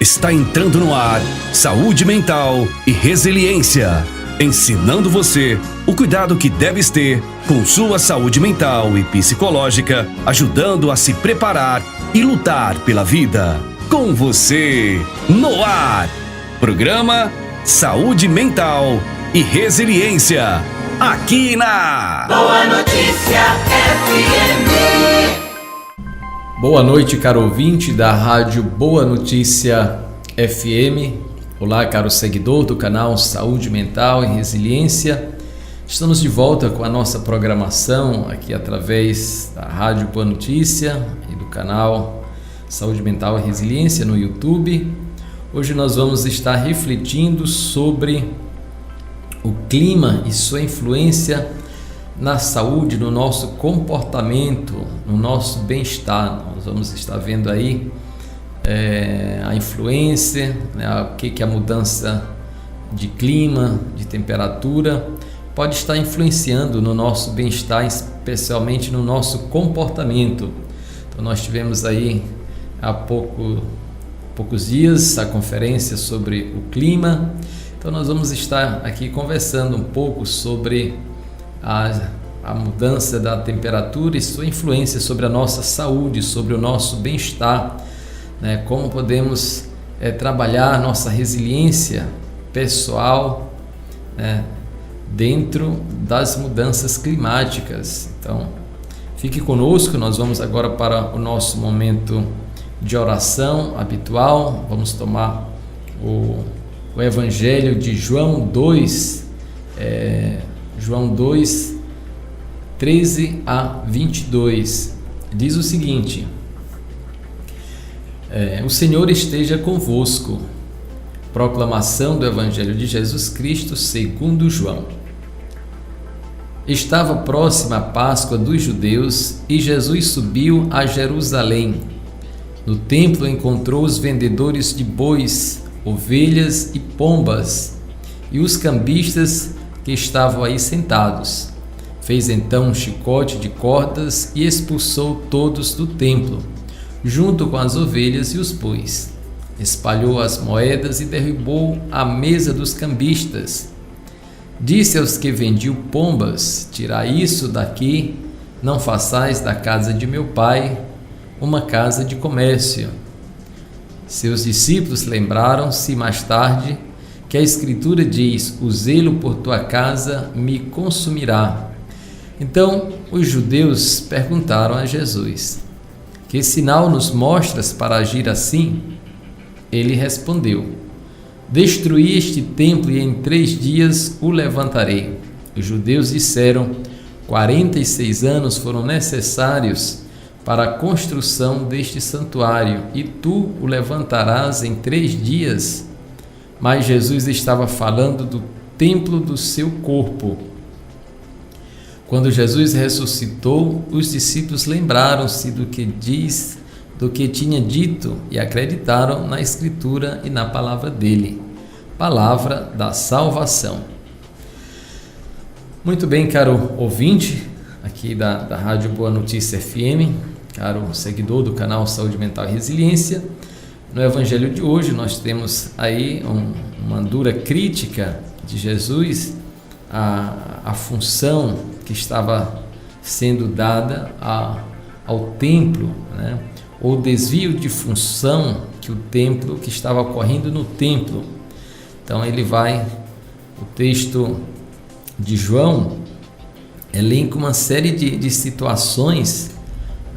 Está entrando no ar Saúde Mental e Resiliência, ensinando você o cuidado que deves ter com sua saúde mental e psicológica, ajudando a se preparar e lutar pela vida. Com você, no ar, programa Saúde Mental e Resiliência, aqui na Boa Notícia FM. Boa noite, caro ouvinte da Rádio Boa Notícia FM. Olá, caro seguidor do canal Saúde Mental e Resiliência. Estamos de volta com a nossa programação aqui através da Rádio Boa Notícia e do canal Saúde Mental e Resiliência no YouTube. Hoje nós vamos estar refletindo sobre o clima e sua influência na saúde, no nosso comportamento, no nosso bem-estar. Nós vamos estar vendo aí a influência, né, o que a mudança de clima, de temperatura pode estar influenciando no nosso bem-estar, especialmente no nosso comportamento. Então nós tivemos aí há poucos dias a conferência sobre o clima. Então nós vamos estar aqui conversando um pouco sobre a mudança da temperatura e sua influência sobre a nossa saúde, sobre o nosso bem-estar, né? Como podemos trabalhar a nossa resiliência pessoal, né? Dentro das mudanças climáticas. Então, fique conosco, nós vamos agora para o nosso momento de oração habitual. Vamos tomar o Evangelho de João 2, João 2, 13 a 22, diz o seguinte: o Senhor esteja convosco. Proclamação do Evangelho de Jesus Cristo segundo João. Estava próxima a Páscoa dos judeus e Jesus subiu a Jerusalém. No templo encontrou os vendedores de bois, ovelhas e pombas e os cambistas que estavam aí sentados. Fez então um chicote de cordas e expulsou todos do templo, junto com as ovelhas e os bois. Espalhou as moedas e derrubou a mesa dos cambistas. Disse aos que vendiam pombas: tirai isso daqui, não façais da casa de meu pai uma casa de comércio. Seus discípulos lembraram-se mais tarde que a Escritura diz: o zelo por tua casa me consumirá. Então os judeus perguntaram a Jesus: que sinal nos mostras para agir assim? Ele respondeu: destruí este templo e em 3 dias o levantarei. Os judeus disseram: 46 anos foram necessários para a construção deste santuário, e tu o levantarás em 3 dias? Mas Jesus estava falando do templo do seu corpo. Quando Jesus ressuscitou, os discípulos lembraram-se do que tinha dito e acreditaram na Escritura e na palavra dele. Palavra da salvação. Muito bem, caro ouvinte aqui da Rádio Boa Notícia FM, caro seguidor do canal Saúde Mental e Resiliência. No Evangelho de hoje nós temos aí uma dura crítica de Jesus à função que estava sendo dada ao templo, né? Ou desvio de função que estava ocorrendo no templo. Então o texto de João elenca uma série de situações,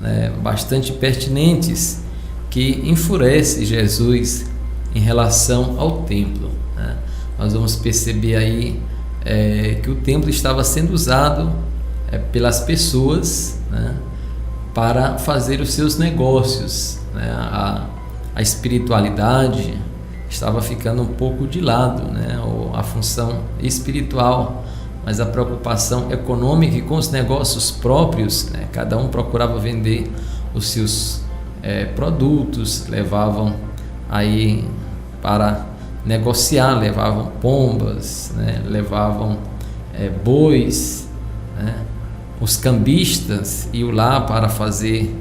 né, bastante pertinentes, que enfurece Jesus em relação ao templo, né? Nós vamos perceber aí que o templo estava sendo usado pelas pessoas, né, para fazer os seus negócios, né? A espiritualidade estava ficando um pouco de lado, né? A função espiritual, mas a preocupação econômica e com os negócios próprios, né? Cada um procurava vender os seus produtos, levavam aí para negociar, levavam pombas, né? Levavam bois, né? Os cambistas iam lá para fazer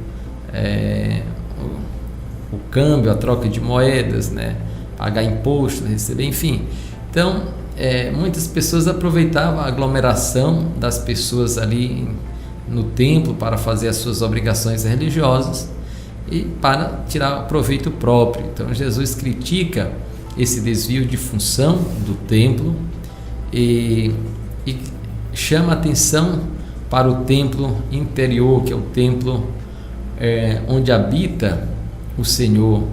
o câmbio, a troca de moedas, né? Pagar imposto, receber, enfim. Então, muitas pessoas aproveitavam a aglomeração das pessoas ali no templo para fazer as suas obrigações religiosas e para tirar proveito próprio. Então, Jesus critica esse desvio de função do templo e chama a atenção para o templo interior, que é o templo onde habita o Senhor.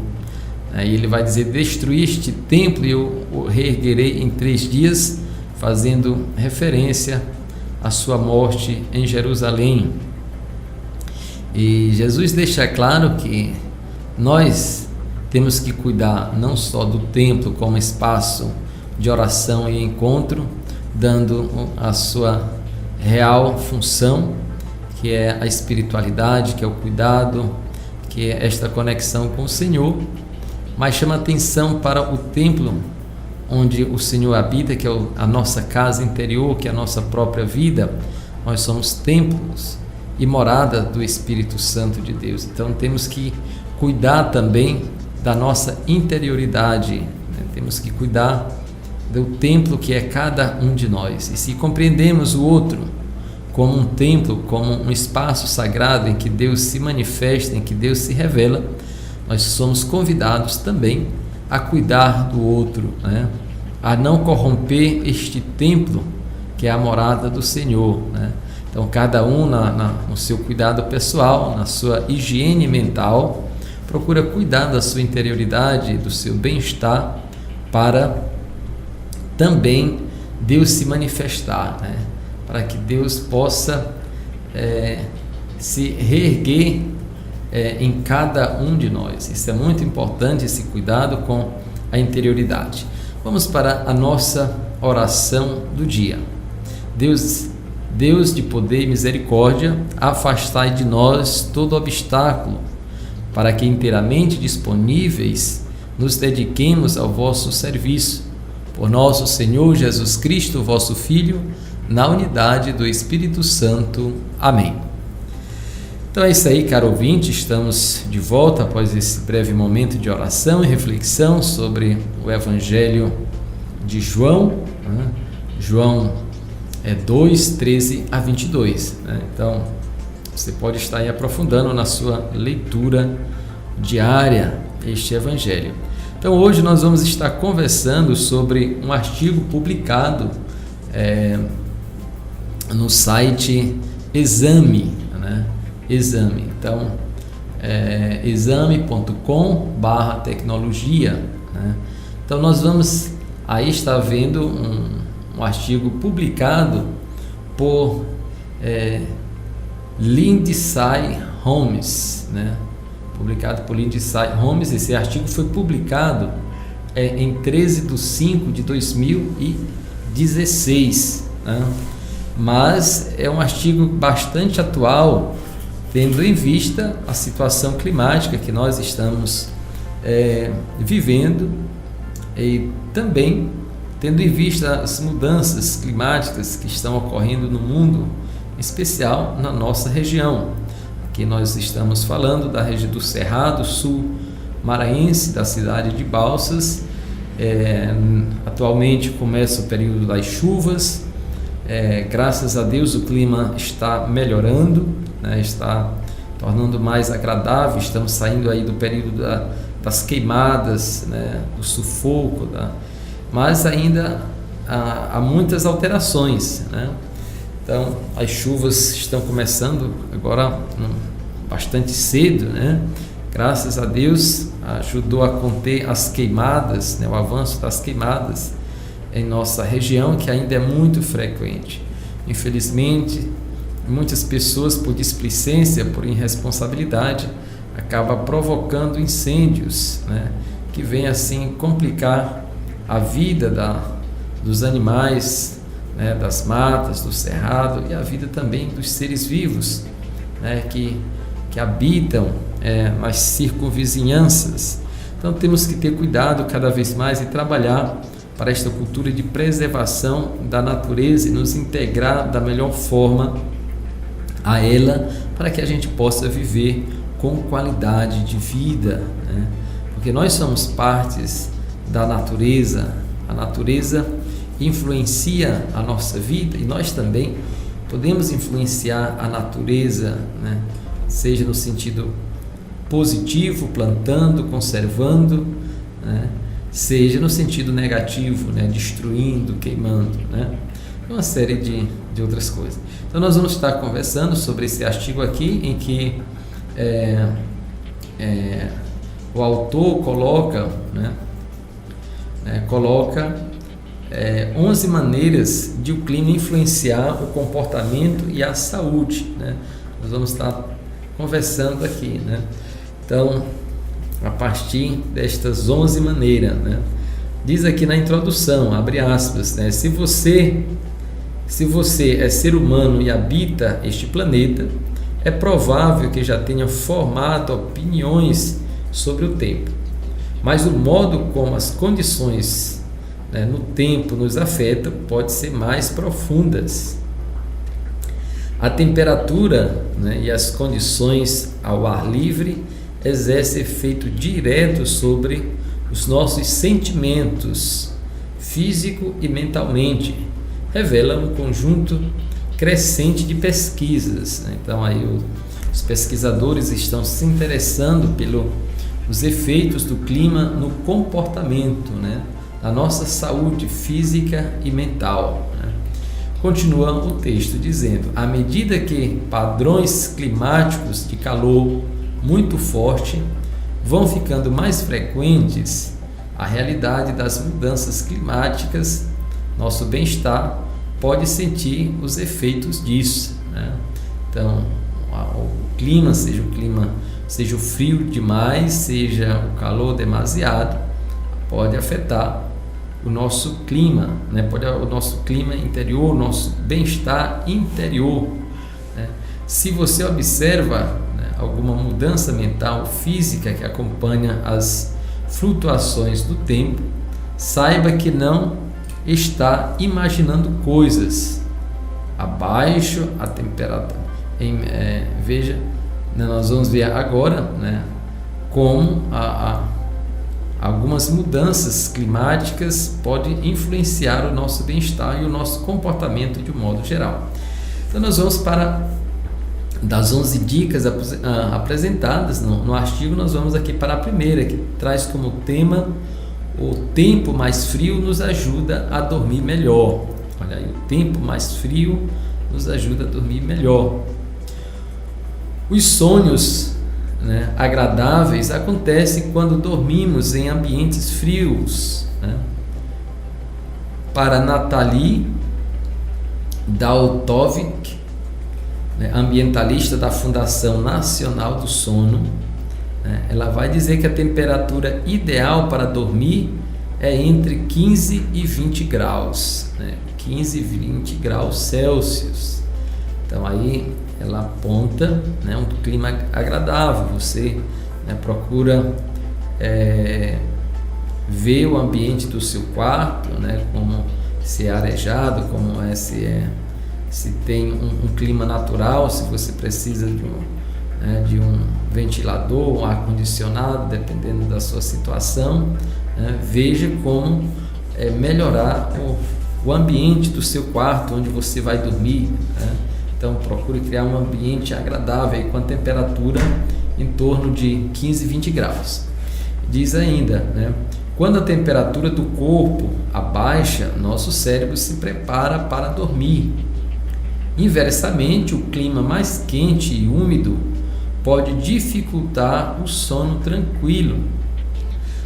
Aí ele vai dizer: destruir este templo e eu o reerguerei em 3 dias, fazendo referência à sua morte em Jerusalém. E Jesus deixa claro que nós temos que cuidar não só do templo como espaço de oração e encontro, dando a sua real função, que é a espiritualidade, que é o cuidado, que é esta conexão com o Senhor, mas chama atenção para o templo onde o Senhor habita, que é a nossa casa interior, que é a nossa própria vida. Nós somos templos e morada do Espírito Santo de Deus. Então temos que cuidar também da nossa interioridade, né? Temos que cuidar do templo que é cada um de nós. E se compreendemos o outro como um templo, como um espaço sagrado em que Deus se manifesta, em que Deus se revela, nós somos convidados também a cuidar do outro, né? A não corromper este templo que é a morada do Senhor, né? Então cada um no seu cuidado pessoal, na sua higiene mental, procura cuidar da sua interioridade, do seu bem-estar, para também Deus se manifestar, né? Para que Deus possa se reerguer em cada um de nós. Isso é muito importante, esse cuidado com a interioridade. Vamos para a nossa oração do dia. Deus de poder e misericórdia, afastai de nós todo obstáculo, para que inteiramente disponíveis nos dediquemos ao vosso serviço. Por nosso Senhor Jesus Cristo, vosso Filho, na unidade do Espírito Santo. Amém. Então é isso aí, caro ouvinte, estamos de volta após esse breve momento de oração e reflexão sobre o Evangelho de João, né? João 2, 13 a 22. Né? Então, você pode estar aí aprofundando na sua leitura diária este Evangelho. Então, hoje nós vamos estar conversando sobre um artigo publicado no site Exame, né? Exame. Então, exame.com/tecnologia, né? Então, nós vamos aí estar vendo um artigo publicado por Lindsay Holmes, né? Publicado por Lindsay Holmes. Esse artigo foi publicado em 13/5/2016, né? Mas é um artigo bastante atual, tendo em vista a situação climática que nós estamos vivendo e também tendo em vista as mudanças climáticas que estão ocorrendo no mundo, em especial na nossa região. Aqui nós estamos falando da região do Cerrado Sul Maranhense, da cidade de Balsas. Atualmente começa o período das chuvas. Graças a Deus o clima está melhorando, né? Está tornando mais agradável. Estamos saindo aí do período das queimadas, né? Do sufoco, mas ainda há muitas alterações, né? Então as chuvas estão começando agora bastante cedo, né? Graças a Deus ajudou a conter as queimadas, né? O avanço das queimadas em nossa região, que ainda é muito frequente. Infelizmente, muitas pessoas, por displicência, por irresponsabilidade, acabam provocando incêndios, né? Que vem assim complicar a vida dos animais, né? Das matas, do cerrado, e a vida também dos seres vivos, né? que habitam nas circunvizinhanças. Então temos que ter cuidado cada vez mais e trabalhar para esta cultura de preservação da natureza e nos integrar da melhor forma a ela, para que a gente possa viver com qualidade de vida, né? Porque nós somos partes da natureza, a natureza influencia a nossa vida e nós também podemos influenciar a natureza, né? Seja no sentido positivo, plantando, conservando, né? Seja no sentido negativo, né? Destruindo, queimando, né? Uma série de outras coisas. Então nós vamos estar conversando sobre esse artigo aqui em que o autor coloca, né? Coloca 11 maneiras de o clima influenciar o comportamento e a saúde, né? Nós vamos estar conversando aqui, né? Então, a partir destas 11 maneiras, né? Diz aqui na introdução, abre aspas, né? Se você é ser humano e habita este planeta, é provável que já tenha formado opiniões sobre o tempo. Mas o modo como as condições, né, no tempo nos afetam pode ser mais profundas. A temperatura, né, e as condições ao ar livre exercem efeito direto sobre os nossos sentimentos, físico e mentalmente, revela um conjunto crescente de pesquisas, né? Então aí os pesquisadores estão se interessando pelos efeitos do clima no comportamento, né? Na nossa saúde física e mental, né? Continua o texto dizendo: à medida que padrões climáticos de calor muito forte vão ficando mais frequentes, a realidade das mudanças climáticas, nosso bem-estar pode sentir os efeitos disso, né? Então, o clima, seja o frio demais, seja o calor demasiado, pode afetar o nosso clima, né? O nosso clima interior, o nosso bem-estar interior, né? Se você observa, né, alguma mudança mental, física que acompanha as flutuações do tempo, saiba que não está imaginando coisas abaixo a temperatura. Veja, né, nós vamos ver agora, né, como algumas mudanças climáticas podem influenciar o nosso bem-estar e o nosso comportamento de um modo geral. Então nós vamos para das 11 dicas apresentadas no artigo, nós vamos aqui para a primeira, que traz como tema: o tempo mais frio nos ajuda a dormir melhor. Olha aí, o tempo mais frio nos ajuda a dormir melhor. Os sonhos, né, agradáveis acontecem quando dormimos em ambientes frios, né? Para Nathalie Daltovic, né, ambientalista da Fundação Nacional do Sono, né, ela vai dizer que a temperatura ideal para dormir é entre 15 e 20 graus, né? 15 e 20 graus Celsius. Então aí ela aponta, né, um clima agradável. Você, né, procura ver o ambiente do seu quarto, né, como se é arejado, como se tem um clima natural, se você precisa de um ventilador, um ar-condicionado, dependendo da sua situação, né? Veja como melhorar o ambiente do seu quarto, onde você vai dormir, né? Então procure criar um ambiente agradável com a temperatura em torno de 15 e 20 graus. Diz ainda, né? Quando a temperatura do corpo abaixa, nosso cérebro se prepara para dormir. Inversamente, o clima mais quente e úmido pode dificultar o sono tranquilo,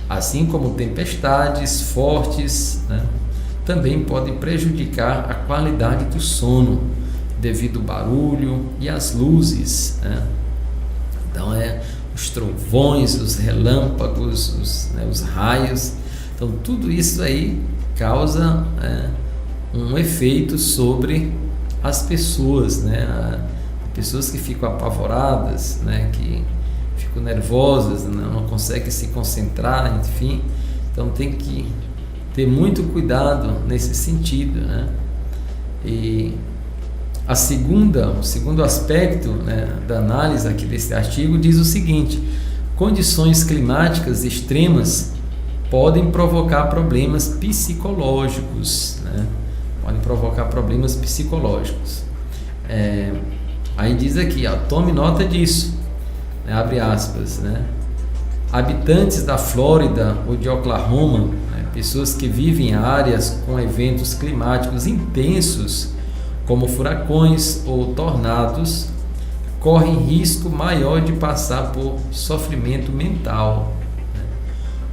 assim como tempestades fortes, né, também podem prejudicar a qualidade do sono devido ao barulho e às luzes, né? Então os trovões, os relâmpagos, os raios. Então tudo isso aí causa um efeito sobre as pessoas, né? Pessoas que ficam apavoradas, né? Que ficam nervosas, né? Não conseguem se concentrar, enfim. Então tem que ter muito cuidado nesse sentido, né? E O segundo aspecto, né, da análise aqui desse artigo diz o seguinte: condições climáticas extremas podem provocar problemas psicológicos, né? Podem provocar problemas psicológicos. Aí diz aqui, ó, tome nota disso, né, abre aspas, né? Habitantes da Flórida ou de Oklahoma, né, pessoas que vivem em áreas com eventos climáticos intensos, como furacões ou tornados, correm risco maior de passar por sofrimento mental.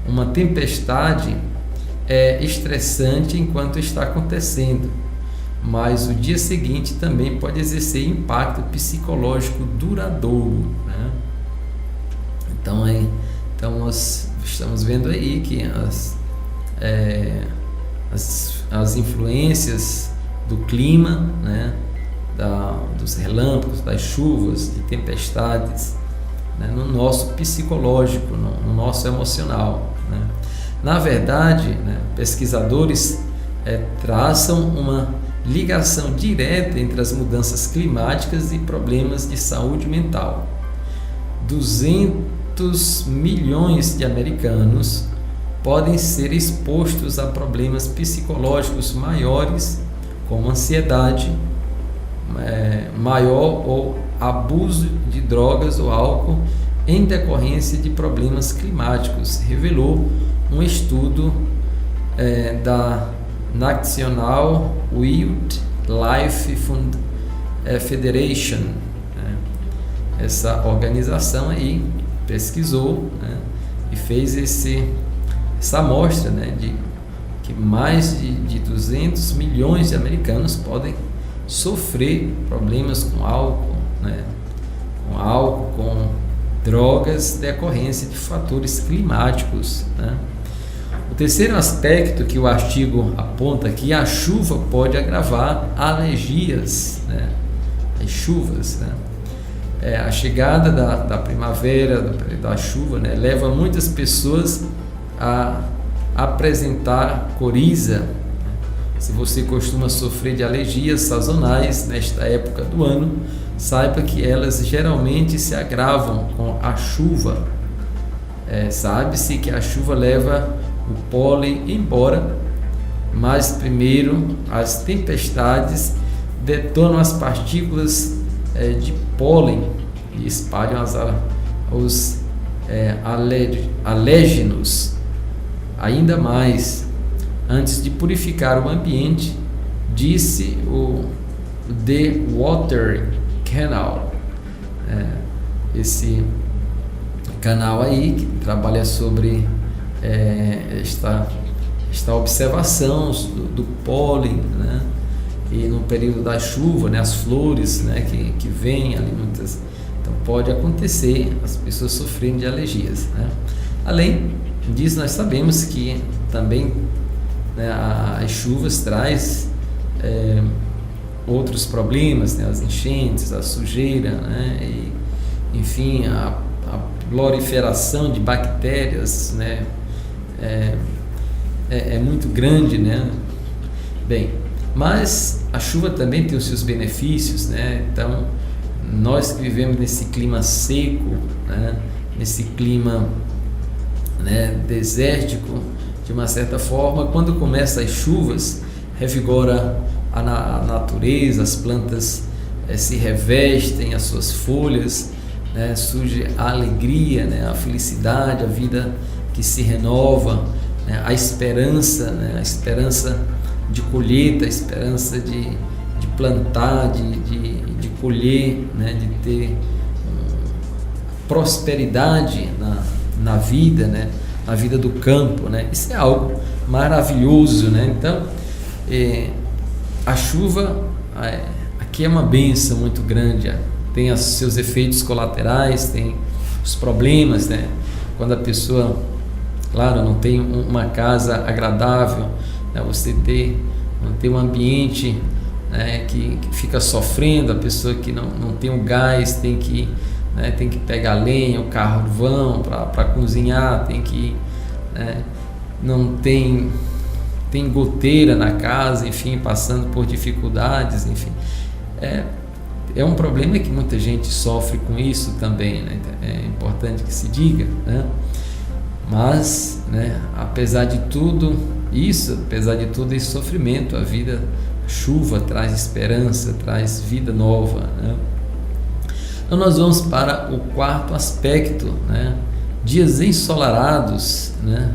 Uma tempestade é estressante enquanto está acontecendo, mas o dia seguinte também pode exercer impacto psicológico duradouro, né? Então nós estamos vendo aí que as influências do clima, né, dos relâmpagos, das chuvas, de tempestades, né, no nosso psicológico, no nosso emocional, né? Na verdade, né, pesquisadores traçam uma ligação direta entre as mudanças climáticas e problemas de saúde mental. 200 milhões de americanos podem ser expostos a problemas psicológicos maiores, como ansiedade maior ou abuso de drogas ou álcool em decorrência de problemas climáticos, revelou um estudo da National Wildlife Federation, né? Essa organização aí pesquisou, né, e fez essa amostra, né, de que mais de 200 milhões de americanos podem sofrer problemas com álcool, né, com drogas, decorrência de fatores climáticos, né? O terceiro aspecto que o artigo aponta aqui: a chuva pode agravar alergias, né? As chuvas, né? A chegada da primavera, da chuva, né, leva muitas pessoas a apresentar coriza. Se você costuma sofrer de alergias sazonais nesta época do ano, saiba que elas geralmente se agravam com a chuva. Sabe-se que a chuva leva o pólen embora, mas primeiro as tempestades detonam as partículas de pólen e espalham os alérgenos ainda mais antes de purificar o ambiente, disse o The Water Canal, esse canal aí que trabalha sobre esta observação do pólen, né? E no período da chuva, né, as flores, né, que vêm ali muitas, então pode acontecer as pessoas sofrendo de alergias, né? Além disso, nós sabemos que também, né, as chuvas traz outros problemas, né, as enchentes, a sujeira, né, e, enfim, a proliferação de bactérias, né, é muito grande, né? Bem, mas a chuva também tem os seus benefícios, né? Então, nós que vivemos nesse clima seco, né, nesse clima, né, desértico, de uma certa forma, quando começam as chuvas, revigora a natureza, as plantas se revestem as suas folhas, né, surge a alegria, né, a felicidade, a vida que se renova, né, a esperança, né, a esperança de colheita, a esperança de plantar, de colher, né, de ter prosperidade na vida, né, na vida do campo, né? Isso é algo maravilhoso, né? Então, a chuva aqui é uma bênção muito grande, tem os seus efeitos colaterais, tem os problemas, né? Quando a pessoa, claro, não tem uma casa agradável, né? Você não tem um ambiente, né, que fica sofrendo, a pessoa que não tem o gás, tem que pegar lenha, o carvão para cozinhar, né, não tem goteira na casa, enfim, passando por dificuldades, enfim. É um problema que muita gente sofre com isso também, né? É importante que se diga, né? Mas, né, apesar de tudo esse sofrimento, a chuva traz esperança, traz vida nova, né? Então nós vamos para o quarto aspecto, né? Dias ensolarados, né,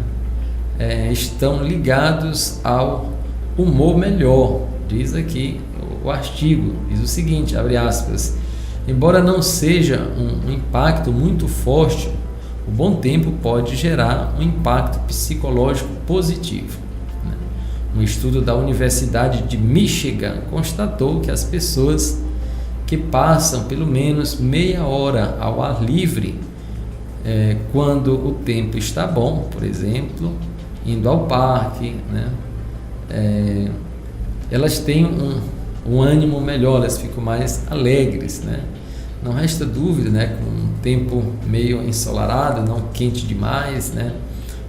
estão ligados ao humor melhor, diz aqui o artigo, diz o seguinte, abre aspas, embora não seja um impacto muito forte, o bom tempo pode gerar um impacto psicológico positivo. Um estudo da Universidade de Michigan constatou que as pessoas que passam pelo menos meia hora ao ar livre, quando o tempo está bom, por exemplo, indo ao parque, né, elas têm um ânimo melhor, elas ficam mais alegres, né? Não resta dúvida, né, com um tempo meio ensolarado, não quente demais, né,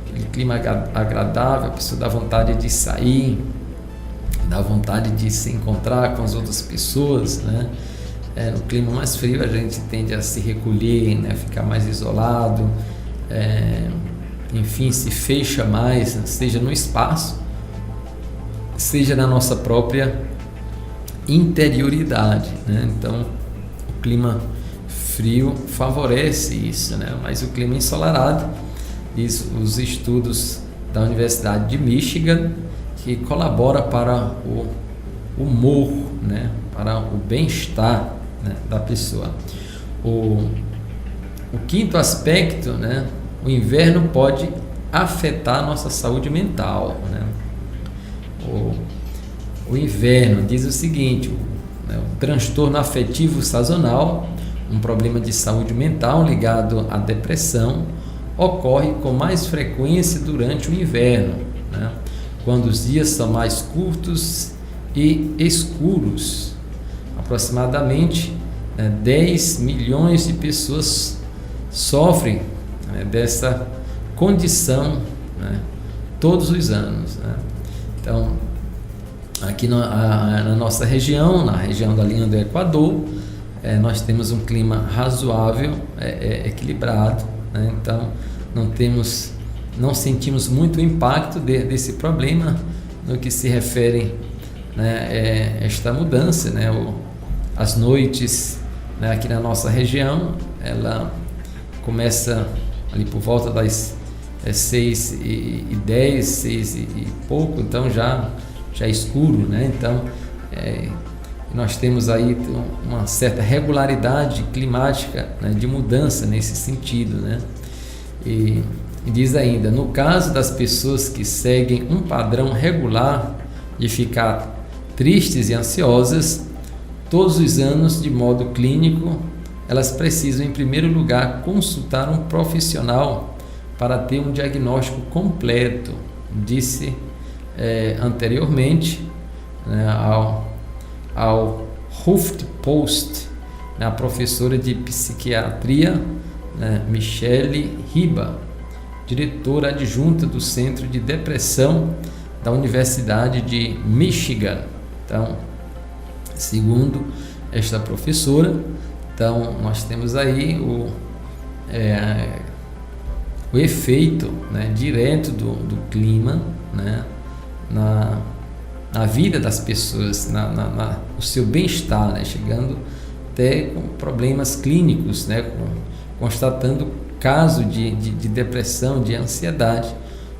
aquele clima agradável, a pessoa dá vontade de sair, dá vontade de se encontrar com as outras pessoas, né? No clima mais frio a gente tende a se recolher, né, ficar mais isolado, enfim, se fecha mais, seja no espaço, seja na nossa própria interioridade, né? Então o clima frio favorece isso, né? Mas o clima ensolarado, diz os estudos da Universidade de Michigan, que colabora para o humor, né? Para o bem-estar, né, da pessoa. O quinto aspecto, né? O inverno pode afetar a nossa saúde mental, né? O inverno diz o seguinte, o transtorno afetivo sazonal, um problema de saúde mental ligado à depressão, ocorre com mais frequência durante o inverno, né, quando os dias são mais curtos e escuros. Aproximadamente 10 milhões de pessoas sofrem, né, dessa condição, né, todos os anos, né. Então, aqui na nossa região, na região da linha do Equador, nós temos um clima razoável, equilibrado, né? Então não sentimos muito impacto desse problema no que se refere, né, esta mudança, né? As noites, né, aqui na nossa região, ela começa ali por volta das 6h10, 6 e pouco, então já é escuro, né? Então nós temos aí uma certa regularidade climática, né, de mudança nesse sentido, né? E diz ainda, no caso das pessoas que seguem um padrão regular de ficar tristes e ansiosas todos os anos de modo clínico, elas precisam em primeiro lugar consultar um profissional para ter um diagnóstico completo, disse anteriormente, né, ao HuffPost, né, a professora de psiquiatria, né, Michelle Riba, diretora adjunta do Centro de Depressão da Universidade de Michigan. Então, segundo esta professora, então nós temos aí o efeito, né, direto do clima, né, na vida das pessoas, o seu bem-estar, né, chegando até com problemas clínicos, né, constatando caso de depressão, de ansiedade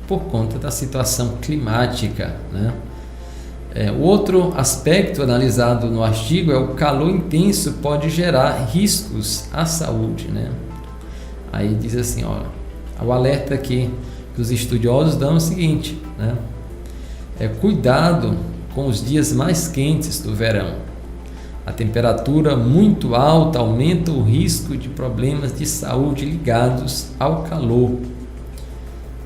por conta da situação climática, né. O outro aspecto analisado no artigo é o calor intenso pode gerar riscos à saúde, né. Aí diz assim, ó, o alerta que os estudiosos dão é o seguinte, né, cuidado com os dias mais quentes do verão. A temperatura muito alta aumenta o risco de problemas de saúde ligados ao calor.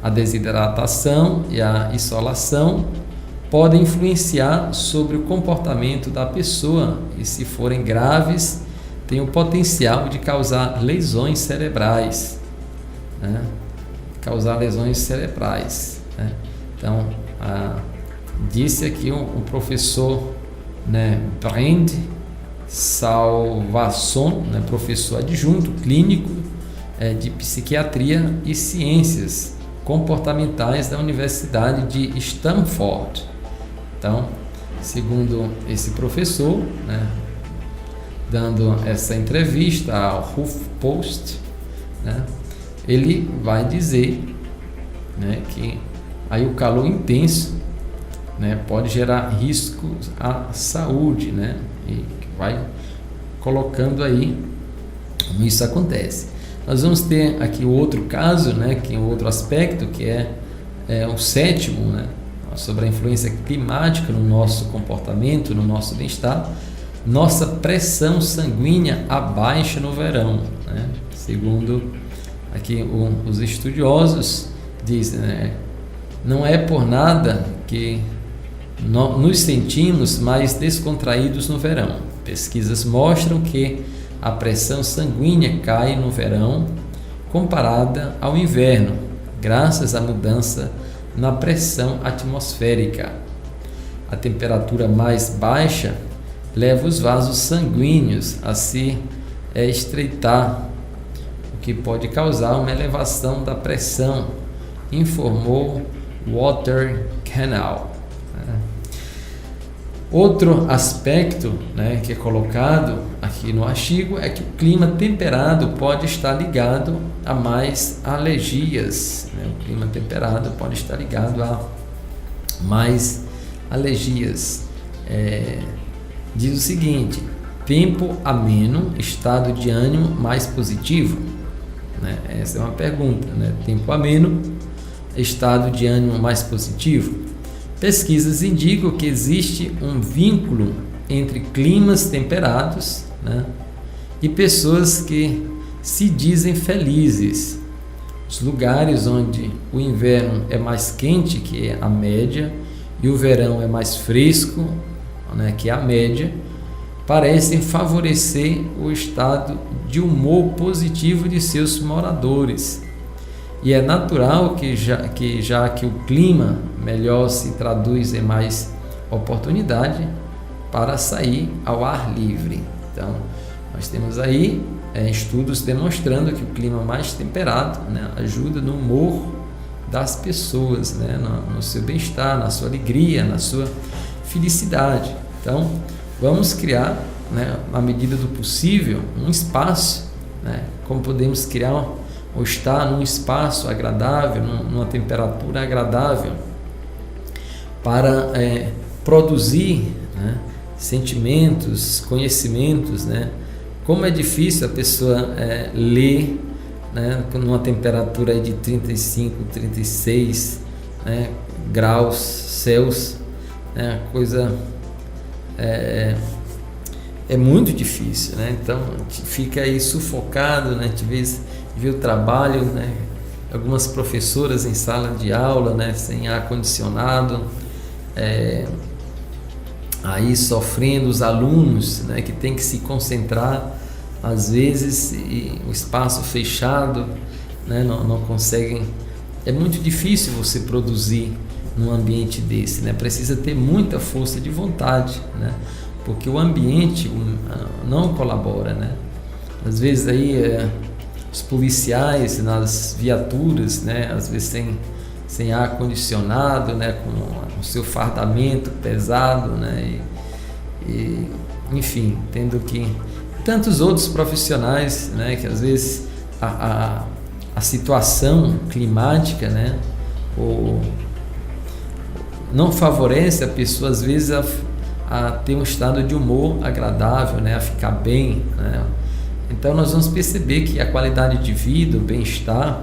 A desidratação e a insolação podem influenciar sobre o comportamento da pessoa e, se forem graves, têm o potencial de causar lesões cerebrais, né? Né? Então, disse aqui o professor, né, Brand, Salvason, né, professor adjunto clínico de psiquiatria e ciências comportamentais da Universidade de Stanford. Então, segundo esse professor, né, dando essa entrevista ao HuffPost, né, ele vai dizer, né, que aí o calor intenso, né, pode gerar riscos à saúde, né, e vai colocando aí como isso acontece. Nós vamos ter aqui outro caso, né, que é outro aspecto, que é o sétimo, né, sobre a influência climática no nosso comportamento, no nosso bem-estar. Nossa pressão sanguínea abaixa no verão, né? Segundo aqui os estudiosos dizem, né, não é por nada que nos sentimos mais descontraídos no verão. Pesquisas mostram que a pressão sanguínea cai no verão comparada ao inverno, graças à mudança na pressão atmosférica. A temperatura mais baixa leva os vasos sanguíneos a se estreitar, o que pode causar uma elevação da pressão, informou Water Canal. Outro aspecto, né, que é colocado aqui no artigo é que o clima temperado pode estar ligado a mais alergias, né? O clima temperado pode estar ligado a mais alergias. Diz o seguinte: tempo ameno, estado de ânimo mais positivo, né? Essa é uma pergunta, né? Tempo ameno, estado de ânimo mais positivo. Pesquisas indicam que existe um vínculo entre climas temperados, né, e pessoas que se dizem felizes. Os lugares onde o inverno é mais quente que a média e o verão é mais fresco, né, que a média, parecem favorecer o estado de humor positivo de seus moradores. E é natural que já que o clima melhor se traduz em mais oportunidade para sair ao ar livre. Então, nós temos aí estudos demonstrando que o clima mais temperado, né, ajuda no humor das pessoas, né, no seu bem-estar, na sua alegria, na sua felicidade. Então, vamos criar, né, na medida do possível, um espaço, né, como podemos criar ou estar num espaço agradável, numa temperatura agradável, para produzir, né, sentimentos, conhecimentos, né? Como é difícil a pessoa ler, né, numa temperatura de 35, 36, né, graus Celsius, né? Coisa é muito difícil, né? Então a gente fica aí sufocado, né? A gente vê o trabalho, né? Algumas professoras em sala de aula, né? Sem ar condicionado, aí sofrendo os alunos, né? Que tem que se concentrar às vezes e o espaço fechado, né? Não conseguem. É muito difícil você produzir num ambiente desse, né? Precisa ter muita força de vontade, né? Porque o ambiente não colabora, né? Às vezes aí os policiais nas viaturas, né? Às vezes sem ar condicionado, né? Com o seu fardamento pesado, né? E enfim, tendo que tantos outros profissionais, né? Que às vezes a situação climática, né? Não favorece a pessoa às vezes a ter um estado de humor agradável, né? A ficar bem, né? Então nós vamos perceber que a qualidade de vida, o bem-estar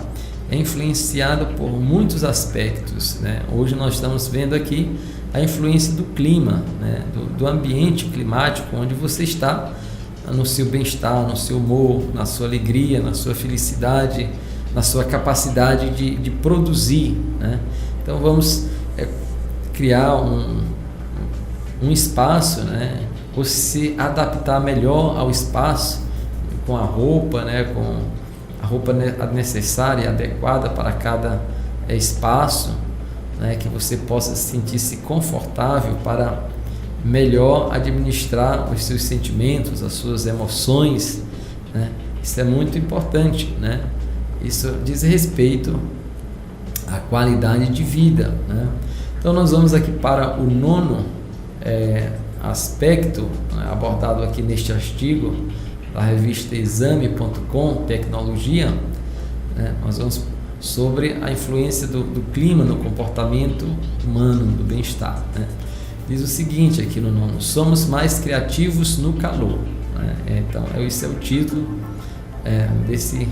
é influenciado por muitos aspectos, né? Hoje nós estamos vendo aqui a influência do clima, né? do ambiente climático, onde você está, no seu bem-estar, no seu humor, na sua alegria, na sua felicidade, na sua capacidade de produzir, né? Então vamos criar um espaço, né? Ou se adaptar melhor ao espaço com a roupa, né? Com a roupa necessária e adequada para cada espaço, né? Que você possa sentir-se confortável para melhor administrar os seus sentimentos, as suas emoções, né? Isso é muito importante, né? Isso diz respeito à qualidade de vida, né? Então nós vamos aqui para o nono aspecto, né, abordado aqui neste artigo da revista Exame.com, Tecnologia, né? Nós vamos sobre a influência do clima no comportamento humano, do bem-estar, né? Diz o seguinte aqui no nono: somos mais criativos no calor, né? Então esse é o título desse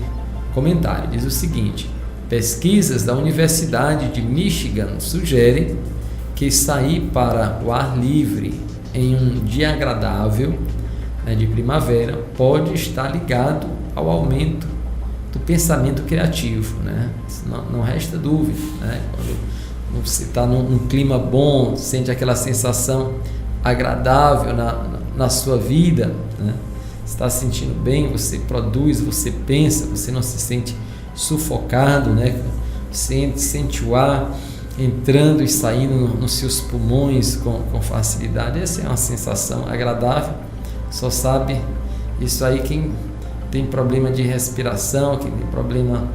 comentário. Diz o seguinte: pesquisas da Universidade de Michigan sugerem que sair para o ar livre em um dia agradável, né, de primavera, pode estar ligado ao aumento do pensamento criativo, né? Não resta dúvida, né? Quando você está num clima bom, sente aquela sensação agradável na sua vida, né? Você está se sentindo bem, você produz, você pensa, você não se sente sufocado, né? Sente o ar entrando e saindo nos seus pulmões com facilidade. Essa é uma sensação agradável. Só sabe isso aí quem tem problema de respiração, quem tem problema,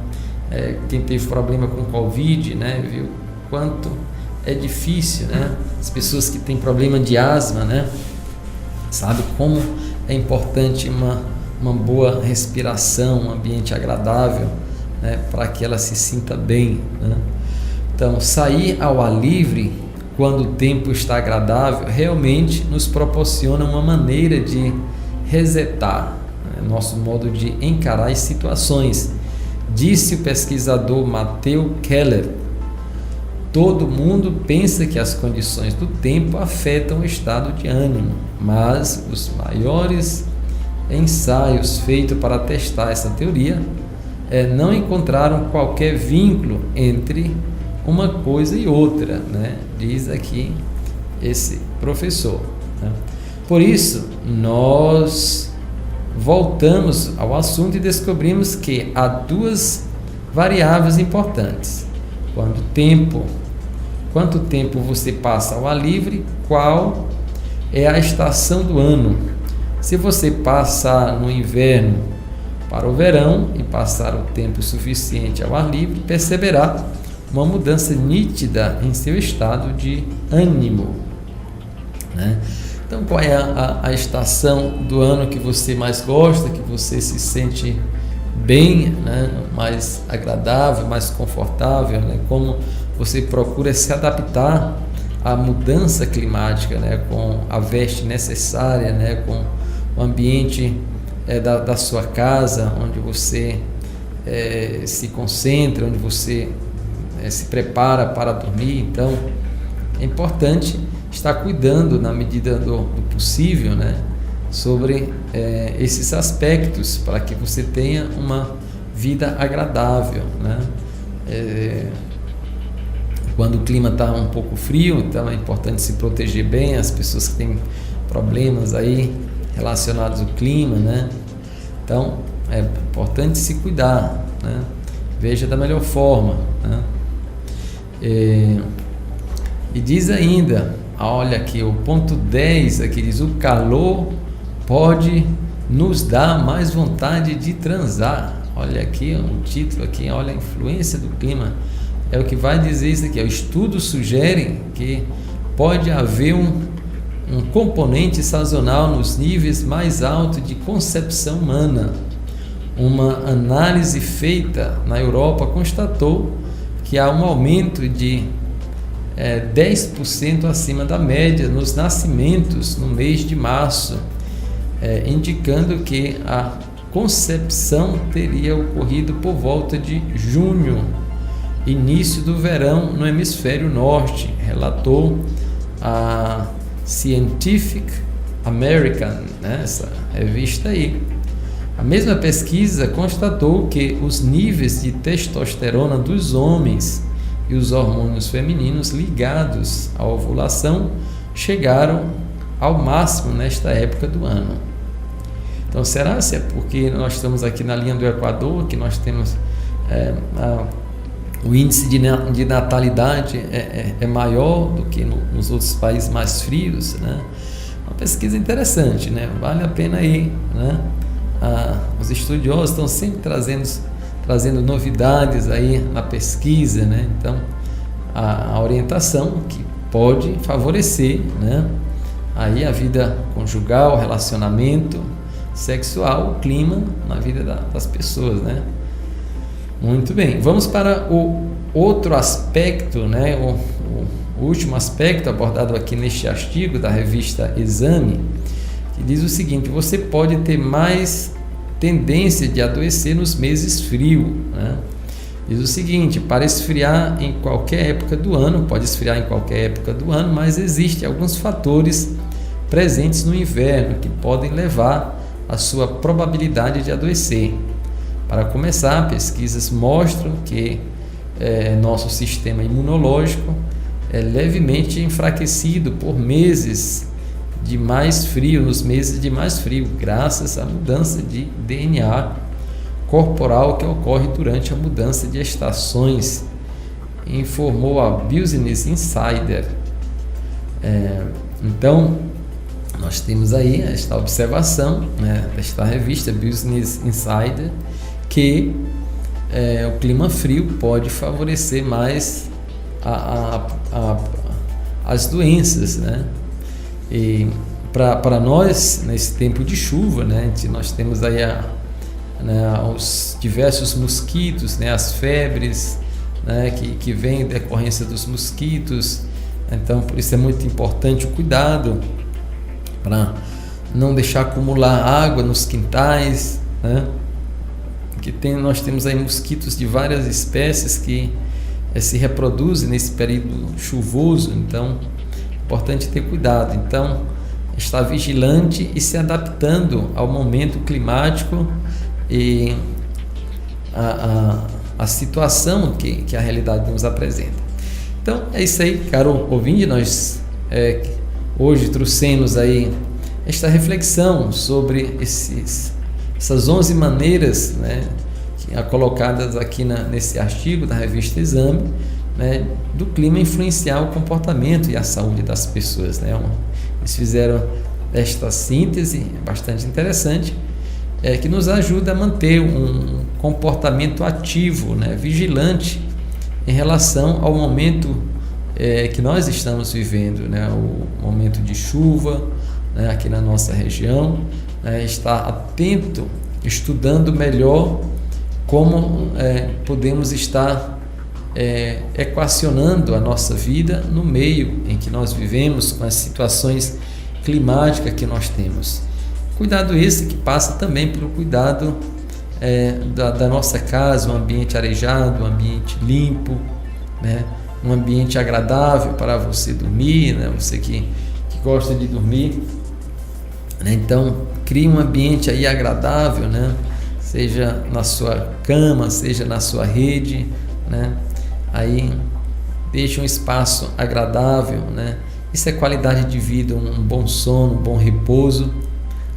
quem teve problema com Covid, né? Viu quanto é difícil, né? As pessoas que têm problema de asma, né? Sabe como é importante uma boa respiração, um ambiente agradável, né? Para que ela se sinta bem, né? Então, sair ao ar livre quando o tempo está agradável realmente nos proporciona uma maneira de resetar, né, nosso modo de encarar as situações. Disse o pesquisador Matthew Keller: todo mundo pensa que as condições do tempo afetam o estado de ânimo, mas os maiores ensaios feitos para testar essa teoria não encontraram qualquer vínculo entre uma coisa e outra, né? Diz aqui esse professor, né? Por isso, nós voltamos ao assunto e descobrimos que há duas variáveis importantes: quanto tempo você passa ao ar livre, qual é a estação do ano. Se você passar no inverno para o verão e passar o tempo suficiente ao ar livre, perceberá uma mudança nítida em seu estado de ânimo, né? Então, qual é a estação do ano que você mais gosta, que você se sente bem, né? Mais agradável, mais confortável, né? Como você procura se adaptar à mudança climática, né? Com a veste necessária, né? Com o ambiente da sua casa, onde você se concentra, onde você se prepara para dormir. Então é importante estar cuidando na medida do possível, né, sobre esses aspectos, para que você tenha uma vida agradável, né? Quando o clima está um pouco frio, então é importante se proteger bem. As pessoas que têm problemas aí relacionados ao clima, né? Então é importante se cuidar, né? Veja da melhor forma, né? E diz ainda, olha aqui, o ponto 10 aqui diz: o calor pode nos dar mais vontade de transar. Olha aqui, um título aqui, olha a influência do clima. É o que vai dizer isso aqui. O estudo sugere que pode haver um componente sazonal nos níveis mais altos de concepção humana. Uma análise feita na Europa constatou que há um aumento de 10% acima da média nos nascimentos no mês de março, indicando que a concepção teria ocorrido por volta de junho, início do verão no hemisfério norte, relatou a Scientific American, né, essa revista aí. A mesma pesquisa constatou que os níveis de testosterona dos homens e os hormônios femininos ligados à ovulação chegaram ao máximo nesta época do ano. Então, será se é porque nós estamos aqui na linha do Equador, que nós temos o índice de natalidade é maior do que nos outros países mais frios, né? Uma pesquisa interessante, né? Vale a pena ir, né? Os estudiosos estão sempre trazendo novidades aí na pesquisa, né? Então, a orientação que pode favorecer, né? Aí a vida conjugal, o relacionamento sexual, o clima na vida das pessoas, né? Muito bem, vamos para o outro aspecto, né? O último aspecto abordado aqui neste artigo da revista Exame, que diz o seguinte: você pode ter mais tendência de adoecer nos meses frios, né? Diz o seguinte: para esfriar em qualquer época do ano, pode esfriar em qualquer época do ano, mas existem alguns fatores presentes no inverno que podem levar à sua probabilidade de adoecer. Para começar, pesquisas mostram que nosso sistema imunológico é levemente enfraquecido por meses de mais frio, nos meses de mais frio, graças à mudança de DNA corporal que ocorre durante a mudança de estações, informou a Business Insider. Então, nós temos aí esta observação, né, desta revista Business Insider, que o clima frio pode favorecer mais as doenças, né? E para nós, nesse tempo de chuva, né, nós temos aí os diversos mosquitos, né, as febres, né, que vêm em decorrência dos mosquitos. Então, por isso é muito importante o cuidado para não deixar acumular água nos quintais, né? Nós temos aí mosquitos de várias espécies que se reproduzem nesse período chuvoso, então é importante ter cuidado. Então, estar vigilante e se adaptando ao momento climático e a situação que a realidade nos apresenta. Então, é isso aí, caro ouvinte. Nós hoje trouxemos aí esta reflexão sobre essas 11 maneiras, né, colocadas aqui nesse artigo da revista Exame, né, do clima influenciar o comportamento e a saúde das pessoas, né? Eles fizeram esta síntese bastante interessante, que nos ajuda a manter um comportamento ativo, né, vigilante em relação ao momento que nós estamos vivendo, né, o momento de chuva, né, aqui na nossa região, estar atento, estudando melhor como podemos estar equacionando a nossa vida no meio em que nós vivemos, com as situações climáticas que nós temos. Cuidado esse que passa também pelo cuidado da nossa casa, um ambiente arejado, um ambiente limpo, né? Um ambiente agradável para você dormir, né? Você que gosta de dormir, né? Então, crie um ambiente aí agradável, né? Seja na sua cama, seja na sua rede, né? Aí deixe um espaço agradável, né? Isso é qualidade de vida, um bom sono, um bom repouso,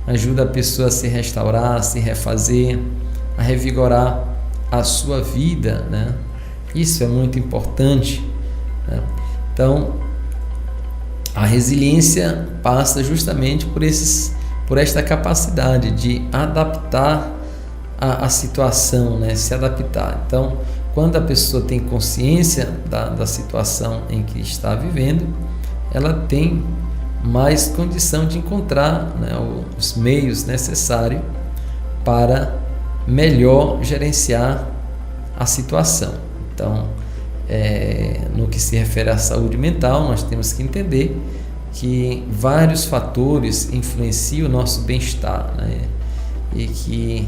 ajuda a pessoa a se restaurar, a se refazer, a revigorar a sua vida, né? Isso é muito importante, né? Então, a resiliência passa justamente por esta capacidade de adaptar a situação, né? Se adaptar. Então, quando a pessoa tem consciência da situação em que está vivendo, ela tem mais condição de encontrar, né, os meios necessários para melhor gerenciar a situação. Então, no que se refere à saúde mental, nós temos que entender que vários fatores influenciam o nosso bem-estar, né? E que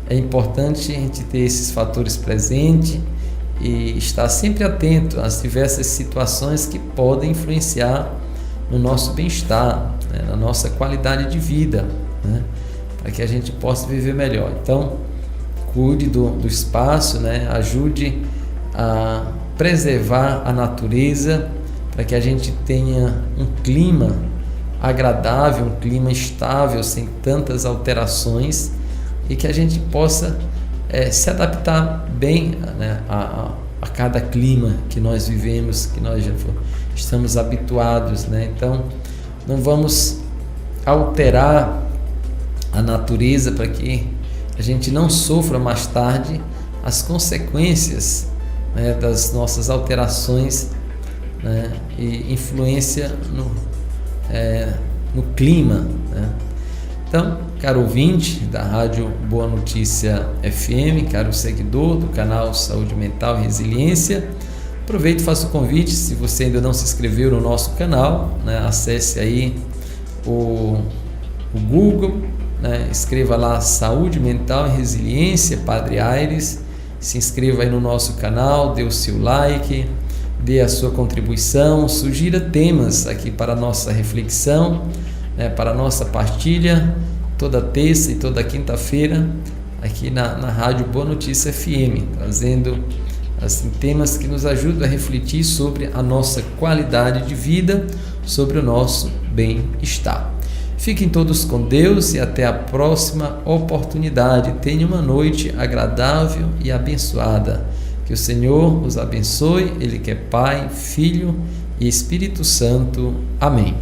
é importante a gente ter esses fatores presentes e estar sempre atento às diversas situações que podem influenciar no nosso bem-estar, né, na nossa qualidade de vida, né, para que a gente possa viver melhor. Então, cuide do espaço, né, ajude a preservar a natureza, para que a gente tenha um clima agradável, um clima estável, sem tantas alterações, e que a gente possa se adaptar bem, né, a cada clima que nós vivemos, que nós já estamos habituados, né? Então, não vamos alterar a natureza para que a gente não sofra mais tarde as consequências, né, das nossas alterações, né, e influência no clima, né? Então, caro ouvinte da Rádio Boa Notícia FM, caro seguidor do canal Saúde Mental e Resiliência, aproveito e faço o convite, se você ainda não se inscreveu no nosso canal, né, acesse aí o Google, né, escreva lá Saúde Mental e Resiliência Padre Aires, se inscreva aí no nosso canal, dê o seu like, dê a sua contribuição, sugira temas aqui para a nossa reflexão, para a nossa partilha, toda terça e toda quinta-feira, aqui na Rádio Boa Notícia FM, trazendo assim, temas que nos ajudam a refletir sobre a nossa qualidade de vida, sobre o nosso bem-estar. Fiquem todos com Deus e até a próxima oportunidade. Tenha uma noite agradável e abençoada. Que o Senhor os abençoe, Ele que é Pai, Filho e Espírito Santo. Amém.